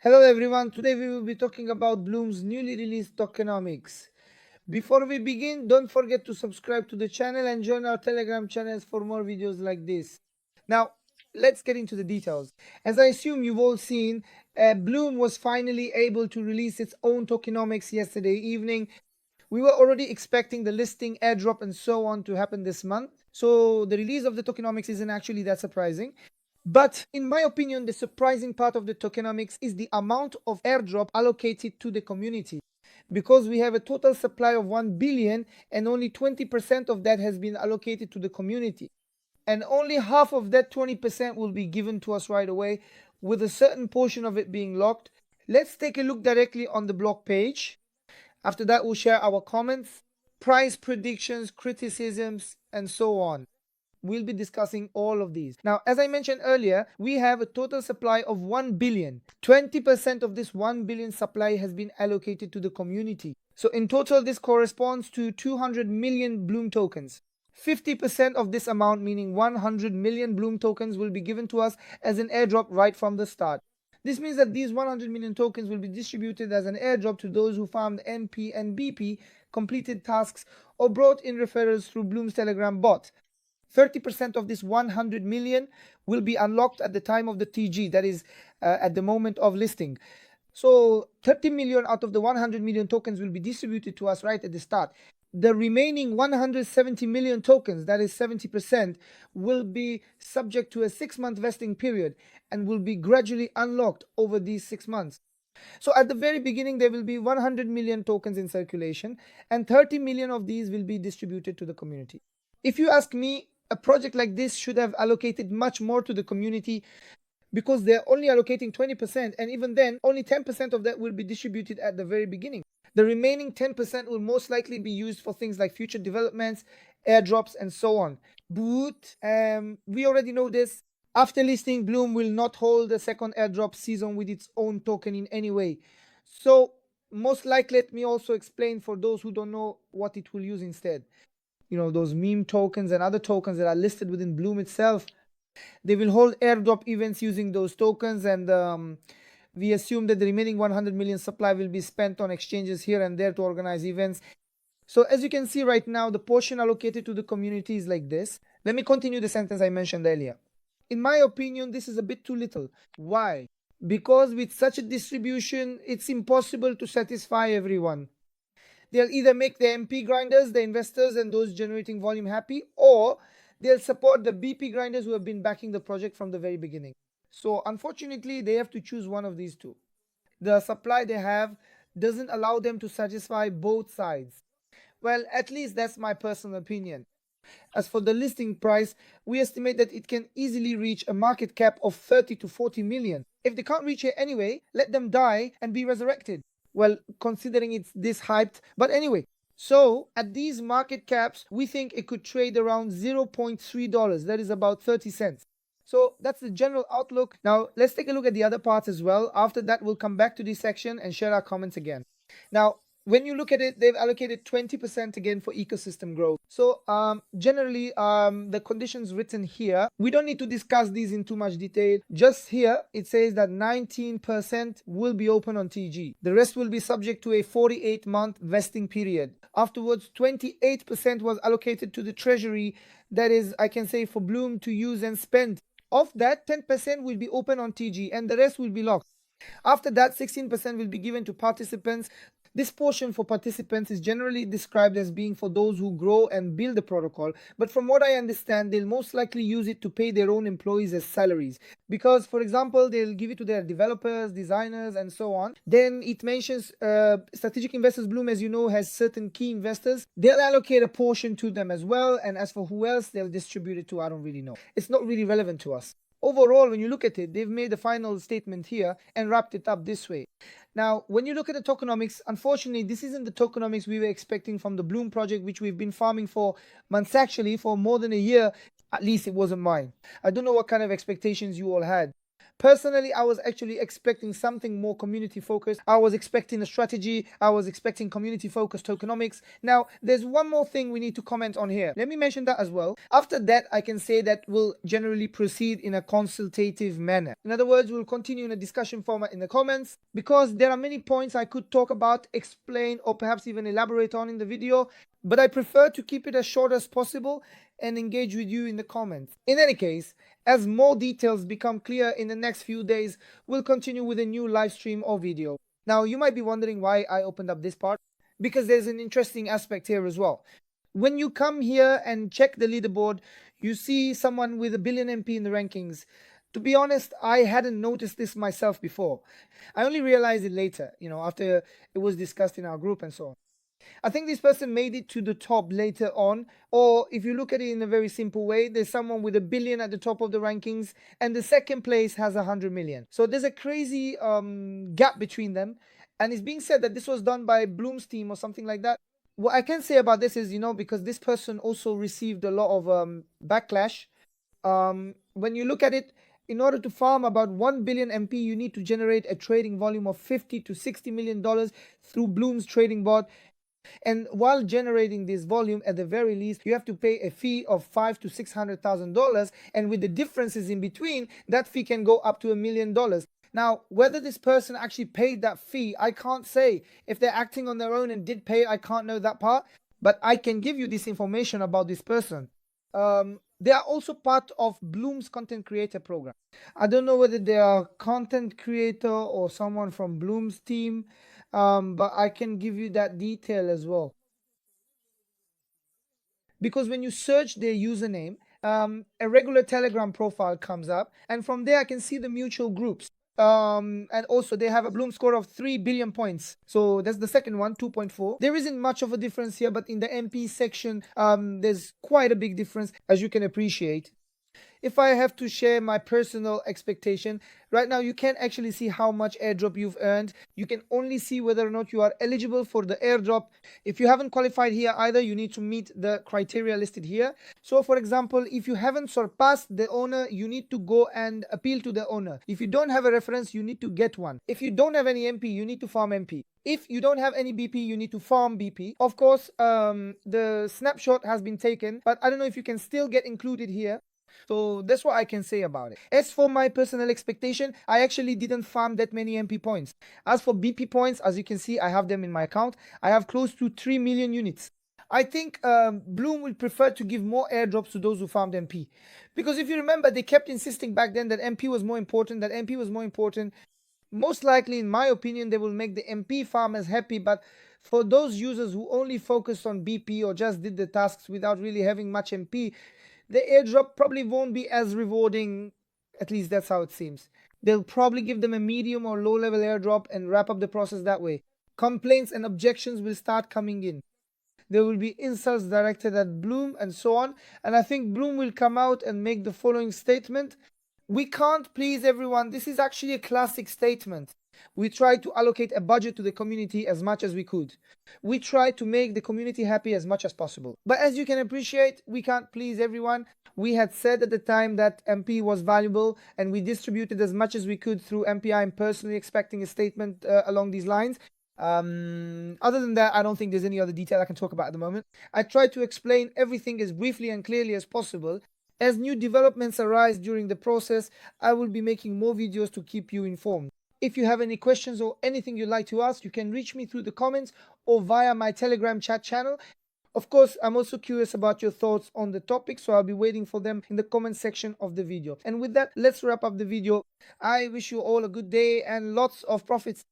Hello everyone, today we will be talking about Blum's newly released Tokenomics. Before we begin, don't forget to subscribe to the channel and join our Telegram channels for more videos like this. Now, let's get into the details. As I assume you've all seen, Bloom was finally able to release its own tokenomics yesterday evening. We were already expecting the listing, airdrop, and so on to happen this month. So the release of the tokenomics isn't actually that surprising. But in my opinion, the surprising part of the tokenomics is the amount of airdrop allocated to the community. Because we have a total supply of 1 billion and only 20% of that has been allocated to the community. And only half of that 20% will be given to us right away, with a certain portion of it being locked. Let's take a look directly on the blog page. After that, we'll share our comments, price predictions, criticisms, and so on. We'll be discussing all of these. Now, as I mentioned earlier, we have a total supply of 1 billion. 20% of this 1 billion supply has been allocated to the community. So in total, this corresponds to 200 million Bloom tokens. 50% of this amount, meaning 100 million Bloom tokens, will be given to us as an airdrop right from the start. This means that these 100 million tokens will be distributed as an airdrop to those who farmed MP and BP, completed tasks, or brought in referrals through Bloom's Telegram bot. 30% of this 100 million will be unlocked at the time of the TG, that is at the moment of listing. So 30 million out of the 100 million tokens will be distributed to us right at the start. The remaining 170 million tokens, that is 70%, will be subject to a 6-month vesting period and will be gradually unlocked over these 6 months. So at the very beginning, there will be 100 million tokens in circulation, and 30 million of these will be distributed to the community. If you ask me, a project like this should have allocated much more to the community, because they're only allocating 20%, and even then, only 10% of that will be distributed at the very beginning. The remaining 10% will most likely be used for things like future developments, airdrops, and so on. But we already know this. After listing, Bloom will not hold a second airdrop season with its own token in any way. So most likely, let me also explain for those who don't know what it will use instead. Those meme tokens and other tokens that are listed within Bloom itself. They will hold airdrop events using those tokens, and we assume that the remaining 100 million supply will be spent on exchanges here and there to organize events. So as you can see right now, the portion allocated to the community is like this. Let me continue the sentence I mentioned earlier. In my opinion, this is a bit too little. Why? Because with such a distribution, it's impossible to satisfy everyone. They'll either make the MP grinders, the investors, and those generating volume happy, or they'll support the BP grinders who have been backing the project from the very beginning. So unfortunately, they have to choose one of these two. The supply they have doesn't allow them to satisfy both sides. Well, at least that's my personal opinion. As for the listing price, we estimate that it can easily reach a market cap of 30 to 40 million. If they can't reach it anyway, let them die and be resurrected. Well, considering it's this hyped, but anyway. So at these market caps, we think it could trade around $0.3. That is about 30 cents. So that's the general outlook. Now let's take a look at the other parts as well. After that, we'll come back to this section and share our comments again. Now, when you look at it, they've allocated 20% again for ecosystem growth. So generally, the conditions written here, we don't need to discuss these in too much detail. Just here, it says that 19% will be open on TG. The rest will be subject to a 48-month vesting period. Afterwards, 28% was allocated to the treasury. That is, I can say, for Bloom to use and spend. Of that, 10% will be open on TG and the rest will be locked. After that, 16% will be given to participants. This portion for participants is generally described as being for those who grow and build the protocol, but from what I understand, they'll most likely use it to pay their own employees as salaries. Because, for example, they'll give it to their developers, designers, and so on. Then it mentions strategic investors. Bloom, as you know, has certain key investors. They'll allocate a portion to them as well, and as for who else they'll distribute it to, I don't really know. It's not really relevant to us. Overall, when you look at it, they've made the final statement here and wrapped it up this way. Now, when you look at the tokenomics, unfortunately, this isn't the tokenomics we were expecting from the Bloom project, which we've been farming for months, actually, for more than a year. At least it wasn't mine. I don't know what kind of expectations you all had. Personally, I was actually expecting something more community focused. I was expecting a strategy. I was expecting community focused tokenomics. Now, there's one more thing we need to comment on here. Let me mention that as well. After that, I can say that we'll generally proceed in a consultative manner. In other words, we'll continue in a discussion format in the comments, because there are many points I could talk about, explain, or perhaps even elaborate on in the video, but I prefer to keep it as short as possible and engage with you in the comments. In any case, as more details become clear in the next few days, we'll continue with a new live stream or video. Now, you might be wondering why I opened up this part, because there's an interesting aspect here as well. When you come here and check the leaderboard, you see someone with a billion MP in the rankings. To be honest, I hadn't noticed this myself before. I only realized it later, after it was discussed in our group and so on. I think this person made it to the top later on, or if you look at it in a very simple way, there's someone with a billion at the top of the rankings, and the second place has 100 million. So there's a crazy gap between them, and it's being said that this was done by Blum's team or something like that. What I can say about this is, because this person also received a lot of backlash. When you look at it, in order to farm about 1 billion MP, you need to generate a trading volume of $50 to $60 million through Blum's trading bot. And while generating this volume, at the very least, you have to pay a fee of $500,000 to $600,000. And with the differences in between, that fee can go up to $1 million. Now, whether this person actually paid that fee, I can't say. If they're acting on their own and did pay, I can't know that part. But I can give you this information about this person. They are also part of Blum's content creator program. I don't know whether they are content creator or someone from Blum's team, but I can give you that detail as well. Because when you search their username, a regular Telegram profile comes up, and from there I can see the mutual groups. And also they have a Bloom score of 3 billion points. So that's the second one, 2.4. There isn't much of a difference here, but in the MP section, there's quite a big difference, as you can appreciate. If I have to share my personal expectation, right now you can't actually see how much airdrop you've earned. You can only see whether or not you are eligible for the airdrop. If you haven't qualified here either, you need to meet the criteria listed here. So for example, if you haven't surpassed the owner, you need to go and appeal to the owner. If you don't have a reference, you need to get one. If you don't have any MP, you need to farm MP. If you don't have any BP, you need to farm BP. Of course, the snapshot has been taken, but I don't know if you can still get included here. So that's what I can say about it. As for my personal expectation, I actually didn't farm that many MP points. As for BP points, as you can see, I have them in my account. I have close to 3 million units. I think Blum will prefer to give more airdrops to those who farmed MP. Because if you remember, they kept insisting back then that MP was more important, Most likely, in my opinion, they will make the MP farmers happy, but for those users who only focused on BP or just did the tasks without really having much MP, the airdrop probably won't be as rewarding. At least that's how it seems. They'll probably give them a medium or low level airdrop and wrap up the process that way. Complaints and objections will start coming in. There will be insults directed at Blum and so on. And I think Blum will come out and make the following statement. We can't please everyone. This is actually a classic statement. We tried to allocate a budget to the community as much as we could. We tried to make the community happy as much as possible. But as you can appreciate, we can't please everyone. We had said at the time that MP was valuable, and we distributed as much as we could through MP. I'm personally expecting a statement along these lines. Other than that, I don't think there's any other detail I can talk about at the moment. I tried to explain everything as briefly and clearly as possible. As new developments arise during the process, I will be making more videos to keep you informed. If you have any questions or anything you'd like to ask, you can reach me through the comments or via my Telegram chat channel. Of course, I'm also curious about your thoughts on the topic, so I'll be waiting for them in the comment section of the video. And with that, let's wrap up the video. I wish you all a good day and lots of profits.